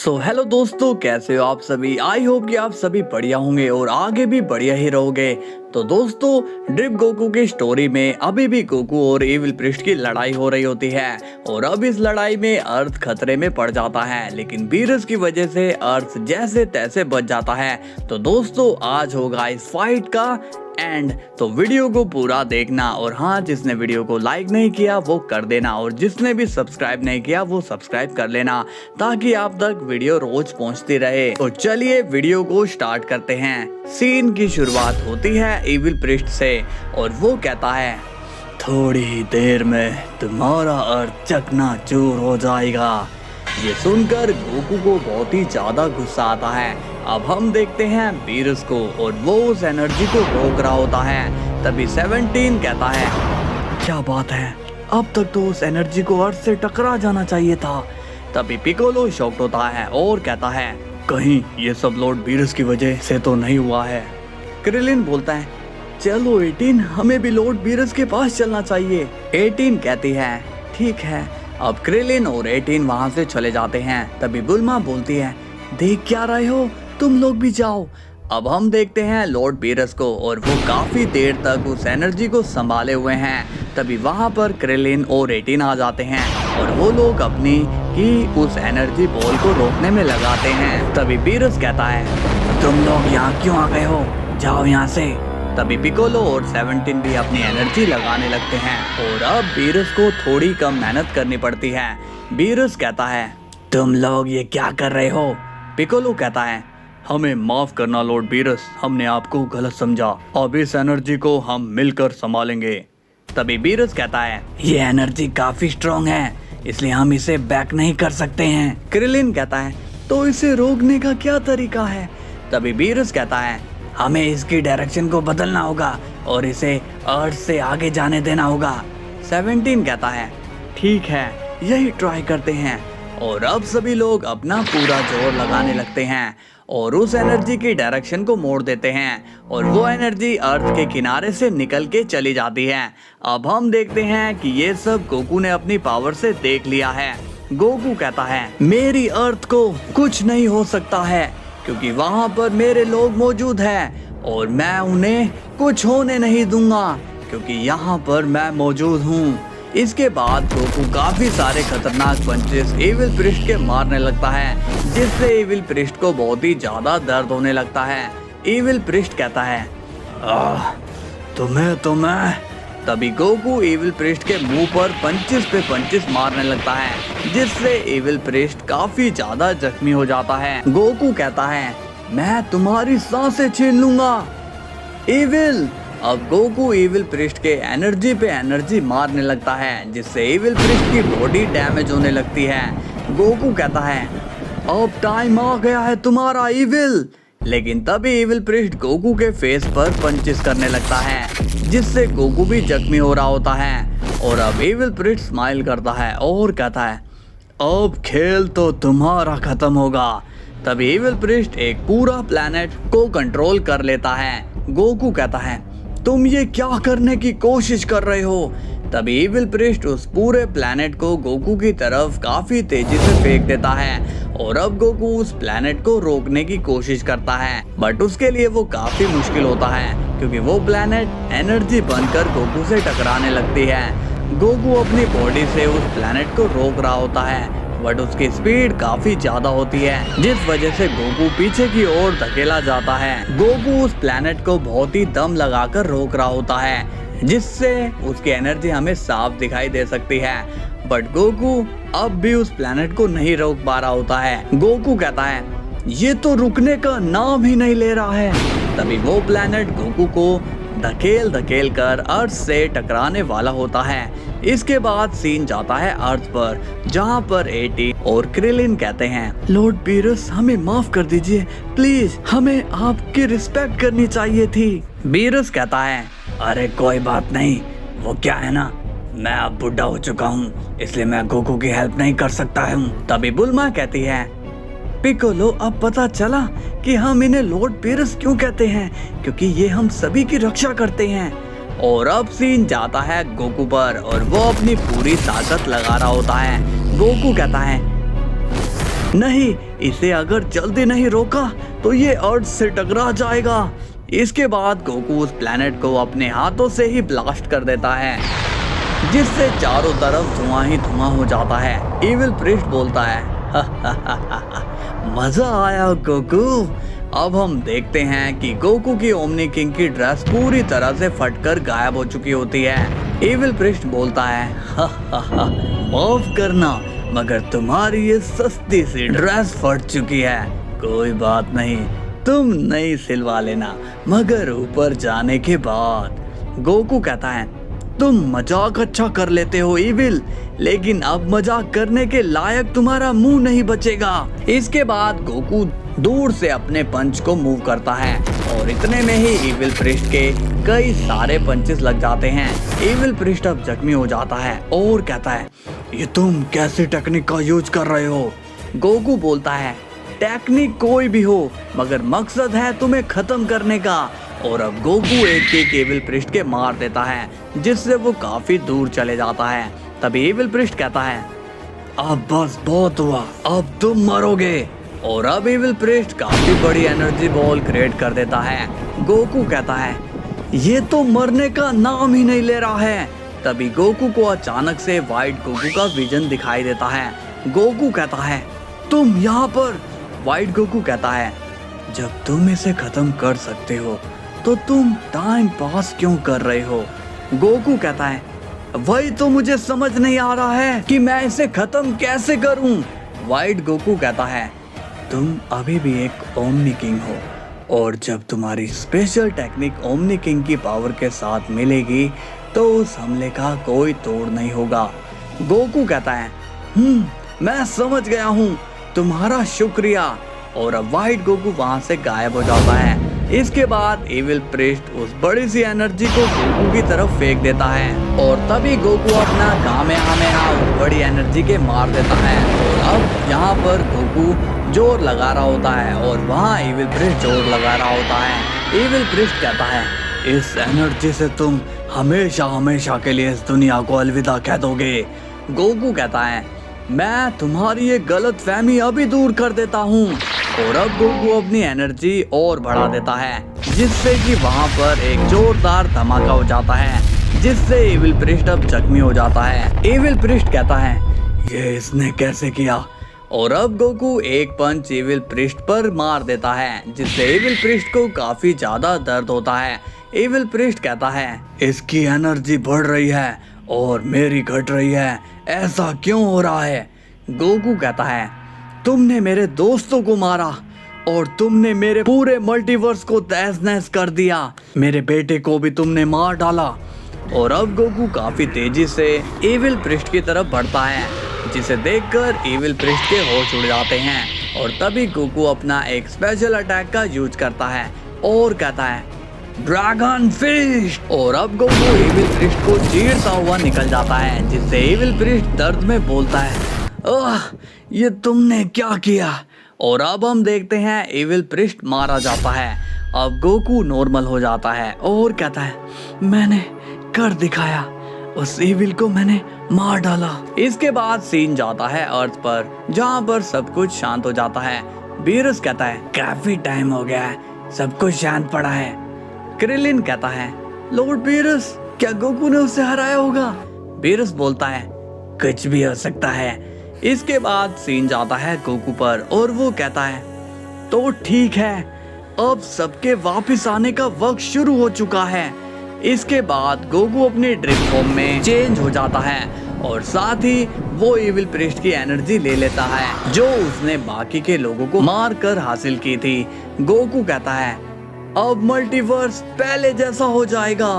Hello दोस्तों, कैसे हो आप सभी। आई होप कि आप सभी बढ़िया होंगे और आगे भी बढ़िया ही रहोगे। तो दोस्तों, ड्रिप गोकू की स्टोरी में अभी भी गोकू और एविल प्रिस्ट की लड़ाई हो रही होती है और अब इस लड़ाई में अर्थ खतरे में पड़ जाता है, लेकिन बीरस की वजह से अर्थ जैसे तैसे बच जाता है। तो दोस्तों, आज होगा इस फाइट का एंड, तो वीडियो को पूरा देखना और हाँ, जिसने वीडियो को लाइक नहीं किया वो कर देना और जिसने भी सब्सक्राइब नहीं किया वो सब्सक्राइब कर लेना ताकि आप तक वीडियो रोज पहुंचती रहे। तो चलिए वीडियो को स्टार्ट करते हैं। सीन की शुरुआत होती है एविल प्रिस्ट से और वो कहता है, थोड़ी ही देर में तुम्हारा अर्थ चकनाचूर हो जाएगा। ये सुनकर गोकू को बहुत ही ज्यादा गुस्सा आता है। अब हम देखते हैं बीरस को और वो उस एनर्जी को रोक रहा होता है। तभी 17 कहता है, क्या बात है, अब तक तो उस एनर्जी को अर्थ से टकरा जाना चाहिए था। तभी पिकोलो शॉक्ड होता है और कहता है, कहीं ये सब लॉर्ड बीरस की वजह से तो नहीं हुआ है। क्रिलिन बोलता है, चलो 18, हमें भी लॉर्ड बीरस के पास चलना चाहिए। 18 कहती है, ठीक है। अब क्रिलिन और 18 वहां से चले जाते हैं। तभी बुल्मा बोलती है, देख क्या रहे हो, तुम लोग भी जाओ। अब हम देखते हैं लॉर्ड बीरस को और वो काफी देर तक उस एनर्जी को संभाले हुए हैं। तभी वहां पर क्रिलिन और 18 आ जाते हैं और वो लोग अपनी की उस एनर्जी बॉल को रोकने में लगाते हैं। तभी बीरस कहता है, तुम लोग यहाँ क्यों आ गए हो, जाओ यहाँ से। तभी पिकोलो और 17 भी अपनी एनर्जी लगाने लगते हैं और अब बीरस को थोड़ी कम मेहनत करनी पड़ती है। बीरस कहता है, तुम लोग ये क्या कर रहे हो। पिकोलो कहता है, हमें माफ करना लॉर्ड बीरस, हमने आपको गलत समझा। अब इस एनर्जी को हम मिलकर संभालेंगे। तभी बीरस कहता है, ये एनर्जी काफी स्ट्रॉन्ग है, इसलिए हम इसे बैक नहीं कर सकते हैं। क्रिलिन कहता है, तो इसे रोकने का क्या तरीका है। तभी बीरस कहता है, हमें इसकी डायरेक्शन को बदलना होगा और इसे अर्थ से आगे जाने देना होगा। 17 कहता है, ठीक है, यही ट्राई करते हैं। और अब सभी लोग अपना पूरा जोर लगाने लगते हैं और उस एनर्जी की डायरेक्शन को मोड़ देते हैं और वो एनर्जी अर्थ के किनारे से निकल के चली जाती है। अब हम देखते हैं कि ये सब गोकू ने अपनी पावर से देख लिया है। गोकू कहता है, मेरी अर्थ को कुछ नहीं हो सकता है क्योंकि वहाँ पर मेरे लोग मौजूद हैं और मैं उन्हें कुछ होने नहीं दूंगा क्योंकि यहाँ पर मैं मौजूद हूँ। इसके बाद गोकू काफी सारे खतरनाक पंचेस एविल प्रिस्ट के मारने लगता है, जिससे एविल प्रिस्ट को बहुत ही ज्यादा दर्द होने लगता है। एविल प्रिस्ट कहता है, तुम्हें। तभी गोकू एविल प्रिस्ट के मुंह पर पंचेस पे पंचेस मारने लगता है, जिससे एविल प्रिस्ट काफी ज्यादा जख्मी हो जाता है। गोकू कहता है, मैं तुम्हारी सांसें छीन लूंगा एविल। अब गोकू एविल प्रिस्ट के एनर्जी पे एनर्जी मारने लगता है, जिससे एविल प्रिस्ट की बॉडी डैमेज होने लगती है। गोकू कहता है, अब टाइम आ गया है तुम्हारा एविल। लेकिन तभी एविल प्रिस्ट गोकू के फेस पर पंचेस करने लगता है, जिससे गोकू भी जख्मी हो रहा होता है। और अब एविल प्रिस्ट स्माइल करता है और कहता है, अब खेल तो तुम्हारा खत्म होगा। तभी एविल प्रिस्ट एक पूरा प्लेनेट को कंट्रोल कर लेता है। गोकू कहता है, तुम ये क्या करने की कोशिश कर रहे हो। तभी एविल प्रिस्ट उस पूरे प्लेनेट को गोकू की तरफ काफी तेजी से फेंक देता है और अब गोकू उस प्लेनेट को रोकने की कोशिश करता है, बट उसके लिए वो काफी मुश्किल होता है क्योंकि वो प्लेनेट एनर्जी बनकर गोकू से टकराने लगती है। गोकू अपनी बॉडी से उस प्लेनेट को रोक रहा होता है, बट उसकी स्पीड काफी ज्यादा होती है, जिस वजह से गोकू पीछे की ओर धकेला जाता है। गोकू उस प्लेनेट को बहुत ही दम लगाकर रोक रहा होता है, जिससे उसकी एनर्जी हमें साफ दिखाई दे सकती है, बट गोकू अब भी उस प्लेनेट को नहीं रोक पा रहा होता है। गोकू कहता है, ये तो रुकने का नाम ही नहीं ले रहा है। तभी वो प्लेनेट गोकू को धकेल कर अर्थ से टकराने वाला होता है। इसके बाद सीन जाता है अर्थ पर, जहाँ पर 18 और क्रिलिन कहते हैं, लॉर्ड बीरस, हमें माफ कर दीजिए प्लीज, हमें आपकी रिस्पेक्ट करनी चाहिए थी। बीरस कहता है, अरे कोई बात नहीं, वो क्या है ना, मैं अब बुढ़ा हो चुका हूँ, इसलिए मैं गोकू की हेल्प नहीं कर सकता हूँ। तभी बुल्मा कहती है, पिकोलो, अब पता चला कि हम इन्हें लॉर्ड बीरस क्यों कहते हैं, क्योंकि ये हम सभी की रक्षा करते हैं। और अब सीन जाता है गोकू पर और वो अपनी पूरी ताकत लगा रहा होता है। गोकू कहता है, नहीं, इसे अगर जल्दी नहीं रोका तो ये अर्थ से टकरा जाएगा। इसके बाद गोकू उस प्लेनेट को अपने हाथों से ही ब्लास्ट कर देता है, जिससे चारों तरफ धुआं ही धुआं हो जाता है। इविल प्रिस्ट बोलता है, मजा आया गोकू। अब हम देखते हैं कि गोकू की ओमनी किंग की ड्रेस पूरी तरह से फटकर गायब हो चुकी होती है। इविल प्रिस्ट बोलता है, माफ करना, मगर तुम्हारी ये सस्ती सी ड्रेस फट चुकी है। कोई बात नहीं, तुम नई सिलवा लेना, मगर ऊपर जाने के बाद। गोकू कहता है, तुम मजाक अच्छा कर लेते हो इविल, लेकिन अब मजाक करने के लायक तुम्हारा मुंह नहीं बचेगा। इसके बाद गोकू दूर से अपने पंच को मूव करता है और इतने में ही इविल प्रिस्ट के कई सारे पंचेस लग जाते हैं। इविल प्रिस्ट अब जख्मी हो जाता है और कहता है, ये तुम कैसी टेक्निक का यूज कर रहे हो? गोकू बोलता है, टेक्निक कोई भी हो, मगर मकसद है तुम्हें खत्म करने का। और अब गोकू एक इविल प्रिस्ट के मार देता है, जिससे वो काफी दूर चले जाता है। तभी इविल प्रिस्ट कहता है, अब बस बहुत हुआ, अब तुम मरोगे। और अब इविल प्रिस्ट काफी बड़ी एनर्जी बॉल क्रिएट कर देता है। गोकू कहता है, ये तो मरने का नाम ही नहीं ले रहा है। तभी गोकू को अचानक से व्हाइट गोकू का विजन दिखाई देता है। गोकू कहता है, तुम यहाँ पर? व्हाइट गोकू कहता है, जब तुम इसे खत्म कर सकते हो तो तुम टाइम पास क्यों कर रहे हो? गोकू कहता है, वही तो मुझे समझ नहीं आ रहा है कि मैं इसे खत्म कैसे करूं। व्हाइट गोकू कहता है, तुम अभी भी एक ओमनी किंग हो, और जब तुम्हारी स्पेशल टेक्निक ओमनी किंग की पावर के साथ मिलेगी तो उस हमले का कोई तोड़ नहीं होगा। गोकू कहता है, मैं समझ गया हूँ, तुम्हारा शुक्रिया। और अब व्हाइट गोकू वहां से गायब हो जाता है। इसके बाद इविल प्रिस्ट उस बड़ी सी एनर्जी को गोकू की तरफ फेंक देता है और तभी गोकू अपना कामेहामेहा उस बड़ी एनर्जी के मार देता है। और अब यहाँ पर गोकू जोर लगा रहा होता है और वहाँ इविल प्रिस्ट जोर लगा रहा होता है। इविल प्रिस्ट कहता है, इस एनर्जी से तुम हमेशा हमेशा के लिए इस दुनिया को अलविदा कह दोगे। गोकू कहता है, मैं तुम्हारी ये गलत फहमी अभी दूर कर देता हूँ। और अब गोकू अपनी एनर्जी और बढ़ा देता है, जिससे कि वहाँ पर एक जोरदार धमाका हो जाता है, जिससे इविल प्रिस्ट अब जख्मी हो जाता है। इविल प्रिस्ट कहता है, ये इसने कैसे किया? और अब गोकू एक पंच इविल प्रिस्ट पर मार देता है, जिससे इविल प्रिस्ट को काफी ज्यादा दर्द होता है। इविल प्रिस्ट कहता है, इसकी एनर्जी बढ़ रही है और मेरी घट रही है, ऐसा क्यों हो रहा है? गोकू कहता है, तुमने मेरे दोस्तों को मारा और तुमने मेरे पूरे मल्टीवर्स को तहस नहस कर दिया, मेरे बेटे को भी तुमने मार डाला। और अब गोकू काफी तेजी से इविल प्रिस्ट की तरफ बढ़ता है, जिसे देखकर इविल प्रिस्ट के होश उड़ जाते हैं। और तभी गोकू अपना एक स्पेशल अटैक का यूज करता है और कहता है, ड्रैगन फिस्ट। और अब गोकू इविल प्रिस्ट को चीरता हुआ निकल जाता है, जिससे इविल प्रिस्ट दर्द में बोलता है, ये तुमने क्या किया? और अब हम देखते हैं इविल प्रिस्ट मारा जाता है। अब गोकू नॉर्मल हो जाता है और कहता है, मैंने कर दिखाया, उस इविल को मैंने मार डाला। इसके बाद सीन जाता है अर्थ पर, जहाँ पर सब कुछ शांत हो जाता है। बीरस कहता है, काफी टाइम हो गया है, सब कुछ शांत पड़ा है। क्रिलिन कहता है, लॉर्ड बीरस, क्या गोकू ने उसे हराया होगा? बीरस बोलता है, कुछ भी हो सकता है। इसके बाद सीन जाता है गोकू पर और वो कहता है, तो ठीक है, अब सबके वापस आने का वक्त शुरू हो चुका है। इसके बाद गोकू अपनी ड्रिप फॉर्म में चेंज हो जाता है और साथ ही वो इविल प्रिस्ट की एनर्जी ले लेता है, जो उसने बाकी के लोगों को मार कर हासिल की थी। गोकू कहता है, अब मल्टीवर्स पहले जैसा हो जाएगा।